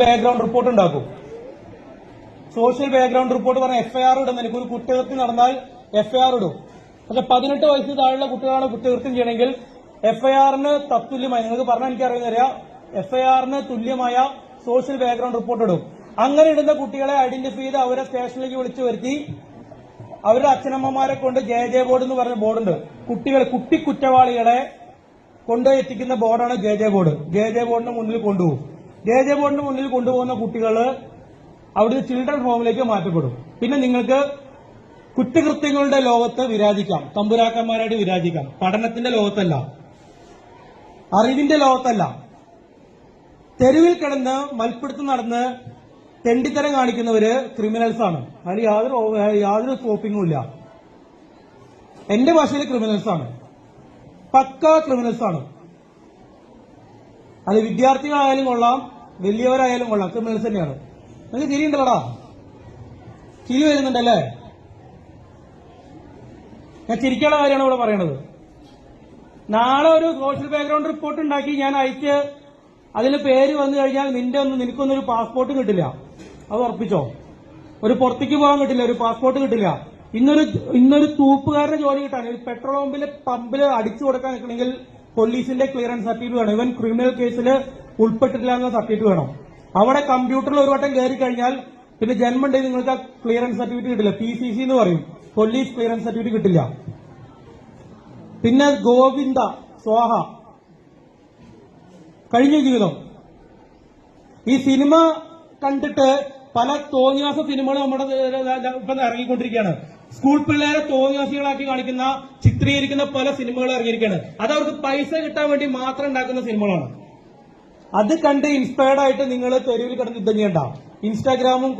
Background report ഉണ്ടാക്കും. Social background report പറഞ്ഞ FIR ഇടും. എനിക്കൊരു കുറ്റകൃത്യം നടന്നാൽ എഫ്ഐആർ ഇടും. പക്ഷെ 18 വയസ്സിന് താഴെയുള്ള കുട്ടികളാണ് കുറ്റകൃത്യം ചെയ്യണമെങ്കിൽ എഫ്ഐആറിന് തത്തുല്യമായി, നിങ്ങൾക്ക് പറഞ്ഞാൽ എനിക്കറിയുന്നറിയാം, എഫ്ഐആറിന് തുല്യമായ സോഷ്യൽ ബാക്ക്ഗ്രൗണ്ട് റിപ്പോർട്ട് ഇടും. അങ്ങനെ ഇടുന്ന കുട്ടികളെ ഐഡന്റിഫൈ ചെയ്ത് അവരെ സ്റ്റേഷനിലേക്ക് വിളിച്ചു വരുത്തി അവരുടെ അച്ഛനമ്മമാരെ കൊണ്ട് ജെ ബോർഡ് എന്ന് പറഞ്ഞ ബോർഡുണ്ട്. കുട്ടി കുറ്റവാളികളെ കൊണ്ടുപോയി എത്തിക്കുന്ന ബോർഡാണ് ജെ ബോർഡ്. ജെ ബോർഡിന് മുന്നിൽ കൊണ്ടുപോകും. ജെ ബോർഡിന് മുന്നിൽ കൊണ്ടുപോകുന്ന കുട്ടികൾ അവിടുന്ന് ചിൽഡ്രൻ ഹോമിലേക്ക് മാറ്റപ്പെടും. പിന്നെ നിങ്ങൾക്ക് കുറ്റകൃത്യങ്ങളുടെ ലോകത്ത് വിരാജിക്കാം, തമ്പുരാക്കന്മാരായിട്ട് വിരാജിക്കാം. പഠനത്തിന്റെ ലോകത്തല്ല, അറിവിന്റെ ലോകത്തല്ല. തെരുവിൽ കിടന്ന് മൽപ്പിടുത്തം നടന്ന് തെണ്ടിത്തരം കാണിക്കുന്നവര് ക്രിമിനൽസാണ്. അതിൽ യാതൊരു സ്കോപ്പിംഗും ഇല്ല. എന്റെ ഭാഷയിൽ ക്രിമിനൽസാണ്, പക്ക ക്രിമിനൽസാണ്. അത് വിദ്യാർത്ഥികളായാലും കൊള്ളാം, വലിയവരായാലും കൊള്ളാം, ക്രിമിനൽസ് തന്നെയാണ്. നിങ്ങൾക്ക് ചിരിയുണ്ടല്ലോടാ, ചിരി വരുന്നുണ്ടല്ലേ? ഞാൻ ചിരിക്കാനുള്ള കാര്യമാണ് ഇവിടെ പറയണത്. നാളെ ഒരു സോഷ്യൽ ബാക്ക്ഗ്രൗണ്ട് റിപ്പോർട്ട് ഉണ്ടാക്കി ഞാൻ അയച്ച് അതിന് പേര് വന്നു കഴിഞ്ഞാൽ നിനക്കൊന്നും ഒരു പാസ്പോർട്ട് കിട്ടില്ല. അത് ഉറപ്പിച്ചോ. ഒരു പുറത്തേക്ക് പോകാൻ കിട്ടില്ല, ഒരു പാസ്പോർട്ട് കിട്ടില്ല. ഇന്നൊരു തൂപ്പുകാരന്റെ ജോലി കിട്ടാൻ, പെട്രോൾ പമ്പിൽ അടിച്ചു കൊടുക്കാൻ നിൽക്കണമെങ്കിൽ പോലീസിന്റെ ക്ലിയറൻസ് സർട്ടിഫിക്കറ്റ് വേണം. ഇവൻ ക്രിമിനൽ കേസിൽ ഉൾപ്പെട്ടിട്ടില്ല എന്ന സർട്ടിഫിക്കറ്റ് വേണം. അവിടെ കമ്പ്യൂട്ടറിൽ ഒരു വട്ടം കയറി കഴിഞ്ഞാൽ പിന്നെ ജന്മമുണ്ടെങ്കിൽ നിങ്ങൾക്ക് ആ ക്ലിയറൻസ് സർട്ടിഫിക്കറ്റ് കിട്ടില്ല. PCC എന്ന് പറയും, പോലീസ് ക്ലിയറൻസ് സർട്ടിഫിക്കറ്റ് കിട്ടില്ല. പിന്നെ ഗോവിന്ദ സ്വാഹ കഴിഞ്ഞ ജീവിതം. ഈ സിനിമ കണ്ടിട്ട് പല തോന്നിയാസ സിനിമകൾ നമ്മുടെ ഇപ്പം ഇറങ്ങിക്കൊണ്ടിരിക്കുകയാണ്. സ്കൂൾ പിള്ളേരെ തോന്നിയാസികളാക്കി കാണിക്കുന്ന, ചിത്രീകരിക്കുന്ന പല സിനിമകൾ ഇറങ്ങിയിരിക്കുകയാണ്. അത് അവർക്ക് പൈസ കിട്ടാൻ വേണ്ടി മാത്രം ഉണ്ടാക്കുന്ന സിനിമകളാണ്. അത് കണ്ട് ഇൻസ്പയർഡ് ആയിട്ട് നിങ്ങൾ തെരുവിൽ കിടന്ന് യുദ്ധം ചെയ്യണ്ട. ഇൻസ്റ്റാഗ്രാമും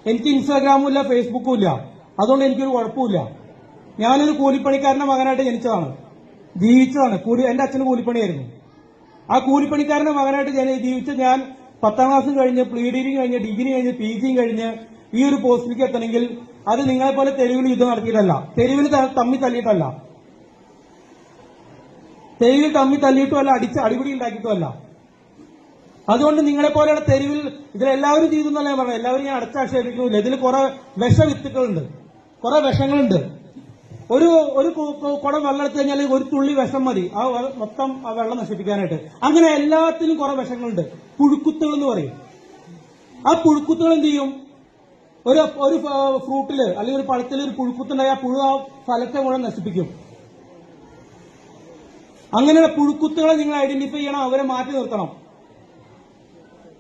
എനിക്ക് ഇൻസ്റ്റാഗ്രാമും ഇല്ല, ഫേസ്ബുക്കും ഇല്ല. അതുകൊണ്ട് എനിക്കൊരു കുഴപ്പമില്ല. ഞാനൊരു കൂലിപ്പണിക്കാരന്റെ മകനായിട്ട് ജനിച്ചതാണ്, ജീവിച്ചതാണ്. എന്റെ അച്ഛന് കൂലിപ്പണിയായിരുന്നു. ആ കൂലിപ്പണിക്കാരന്റെ മകനായിട്ട് ജീവിച്ച് ഞാൻ 10ാം ക്ലാസ് കഴിഞ്ഞ്, പ്രീ കഴിഞ്ഞ്, ഡിഗ്രി കഴിഞ്ഞ്, PG കഴിഞ്ഞ് ഈ ഒരു പോസ്റ്റിലേക്ക് എത്തണമെങ്കിൽ അത് നിങ്ങളെപ്പോലെ തെരുവിൽ യുദ്ധം നടത്തിയിട്ടല്ല, തെരുവിൽ തമ്മി തല്ലിയിട്ടല്ല, തെരുവിൽ തമ്മി തല്ലിയിട്ടുമല്ല, അടിപിടി ഉണ്ടാക്കിയിട്ടുമല്ല. അതുകൊണ്ട് നിങ്ങളെപ്പോലെയുള്ള തെരുവിൽ ഇതിലെല്ലാവരും ചെയ്തു എന്നല്ല ഞാൻ പറഞ്ഞത്. എല്ലാവരും ഞാൻ അടച്ചാക്ഷേപിക്കുന്നില്ല. ഇതിൽ കുറെ വിഷവിത്തുക്കളുണ്ട്, കുറെ വിഷങ്ങളുണ്ട്. ഒരു കുടം വെള്ളം എടുത്തു കഴിഞ്ഞാൽ ഒരു തുള്ളി വിഷം മതി ആ മൊത്തം ആ വെള്ളം നശിപ്പിക്കാനായിട്ട്. അങ്ങനെ എല്ലാത്തിനും കുറെ വിഷങ്ങളുണ്ട്. പുഴുക്കുത്തുകൾ എന്ന് പറയും. ആ പുഴുക്കുത്തുകൾ എന്ത് ചെയ്യും? ഒരു ഫ്രൂട്ടില് അല്ലെങ്കിൽ ഒരു പഴത്തിൽ ഒരു പുഴുക്കുത്തുണ്ടായി ആ പുഴു ആ ഫലത്തെ മുഴുവൻ നശിപ്പിക്കും. അങ്ങനെയുള്ള പുഴുക്കുത്തുകളെ നിങ്ങൾ ഐഡന്റിഫൈ ചെയ്യണം, അവരെ മാറ്റി നിർത്തണം.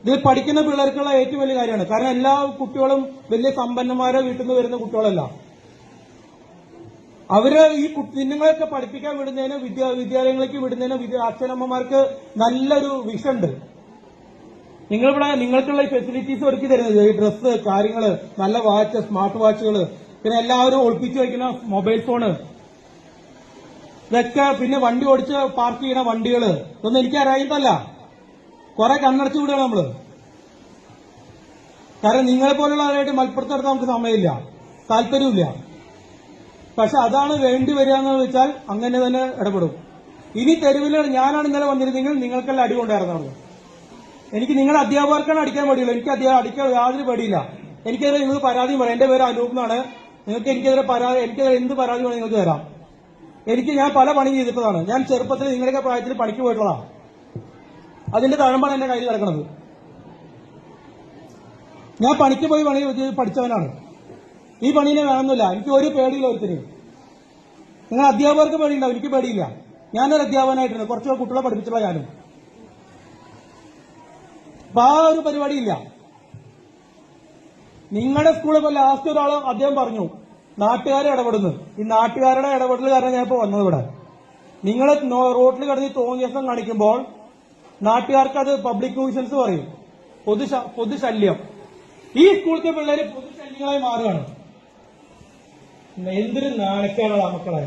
ഇത് പഠിക്കുന്ന പിള്ളേർക്കുള്ള ഏറ്റവും വലിയ കാര്യമാണ്. കാരണം എല്ലാ കുട്ടികളും വലിയ സമ്പന്നന്മാരെ വീട്ടിൽ നിന്ന് വരുന്ന കുട്ടികളല്ല. അവര് ഈ കുഞ്ഞുങ്ങളെയൊക്കെ പഠിപ്പിക്കാൻ വിടുന്നതിന്, വിദ്യാലയങ്ങളിലേക്ക് വിടുന്നതിന് അച്ഛനമ്മമാർക്ക് നല്ലൊരു വിഷനുണ്ട്. നിങ്ങൾക്കുള്ള ഈ ഫെസിലിറ്റീസ് ഒരുക്കി തരുന്നത്, ഈ ഡ്രസ്സ്, കാര്യങ്ങള്, നല്ല വാച്ച്, സ്മാർട്ട് വാച്ചുകള്, പിന്നെ എല്ലാവരും ഒളിപ്പിച്ചു വയ്ക്കുന്ന മൊബൈൽ ഫോണ്, ഇതൊക്കെ, പിന്നെ വണ്ടി ഓടിച്ച് പാർക്ക് ചെയ്യുന്ന വണ്ടികള്, ഇതൊന്നും എനിക്ക് അറിയാത്തല്ല. കുറെ കണ്ണടച്ചു വിടുകയാണ് നമ്മള്. കാരണം നിങ്ങളെ പോലുള്ളവരായിട്ട് മൽപ്പുറത്തെടുത്ത് നമുക്ക് സമയമില്ല, താല്പര്യമില്ല. പക്ഷെ അതാണ് വേണ്ടി വരിക എന്ന് വെച്ചാൽ അങ്ങനെ തന്നെ ഇടപെടും. ഇനി തെരുവിൽ ഞാനാണ് ഇന്നലെ വന്നിരുന്നെങ്കിൽ നിങ്ങൾക്കെല്ലാം അടി കൊണ്ടായിരുന്നു. എനിക്ക് നിങ്ങളുടെ അധ്യാപകർക്കാണ് അടിക്കാൻ പേടിയുള്ളൂ. എനിക്ക് അടിക്കാൻ യാതൊരു പേടിയില്ല. എനിക്കെതിരെ നിങ്ങൾ പരാതിയും പറയാം. എന്റെ പേര് അനൂപ് എന്നാണ്. നിങ്ങൾക്ക് എനിക്കെതിരെ എന്ത് പരാതി വേണം നിങ്ങൾക്ക് തരാം. ഞാൻ പല പണി ചെയ്തിട്ടതാണ്. ഞാൻ ചെറുപ്പത്തിൽ നിങ്ങളുടെയൊക്കെ പ്രായത്തിൽ പണിക്ക് പോയിട്ടുള്ളതാണ്. അതിന്റെ തഴമ്പാണ് എന്റെ കയ്യിൽ കിടക്കുന്നത്. ഞാൻ പണിക്ക് പോയി പണി പഠിച്ചവനാണ്. ഈ പണീനെ വേണമെന്നില്ല. എനിക്ക് ഒരു പേടിയില്ല ഒരുത്തിന്. നിങ്ങൾ അധ്യാപകർക്ക് പേടിയുണ്ടാവും, എനിക്ക് പേടിയില്ല. ഞാനൊരു അധ്യാപകനായിട്ടുണ്ട്, കുറച്ച് കുട്ടികളെ പഠിപ്പിച്ചുള്ള ഞാനും. അപ്പൊ ആ ഒരു പരിപാടിയില്ല. നിങ്ങളുടെ സ്കൂളിൽ ഇപ്പൊ ലാസ്റ്റ് ഒരാള് അദ്ദേഹം പറഞ്ഞു നാട്ടുകാരെ ഇടപെടുന്നു. ഈ നാട്ടുകാരുടെ ഇടപെടൽ കാരണം ഞാൻ ഇപ്പൊ വന്നത് ഇവിടെ. നിങ്ങൾ റോഡിൽ കിടന്ന് തോന്നിയസം കാണിക്കുമ്പോൾ നാട്ടുകാർക്ക് അത് പബ്ലിക് ന്യൂസൻസ് പറയും, പൊതുശല്യം. ഈ സ്കൂളിലെ പിള്ളേര് പൊതുശല്യങ്ങളായി മാറുകയാണ്. എന്തൊരു നാണക്കേടാണ് മക്കളെ.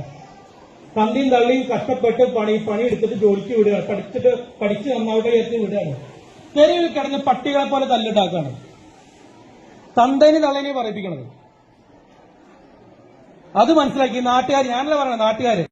തന്തിയും തള്ളിയും കഷ്ടപ്പെട്ട് പണി എടുത്തിട്ട് ജോലിക്ക് വിടുകയാണ്, പഠിച്ച് നന്നാവട്ടെ വിചാരിച്ച് വിടുകയാണ്. തെരുവിൽ കിടന്ന് പട്ടികളെ പോലെ തല്ലിട്ടാക്കാണ്. തന്തേനെ തള്ളേനെ പറയിപ്പിക്കണത്. അത് മനസ്സിലാക്കി നാട്ടുകാർ, ഞാനല്ല പറയണത്, നാട്ടുകാര്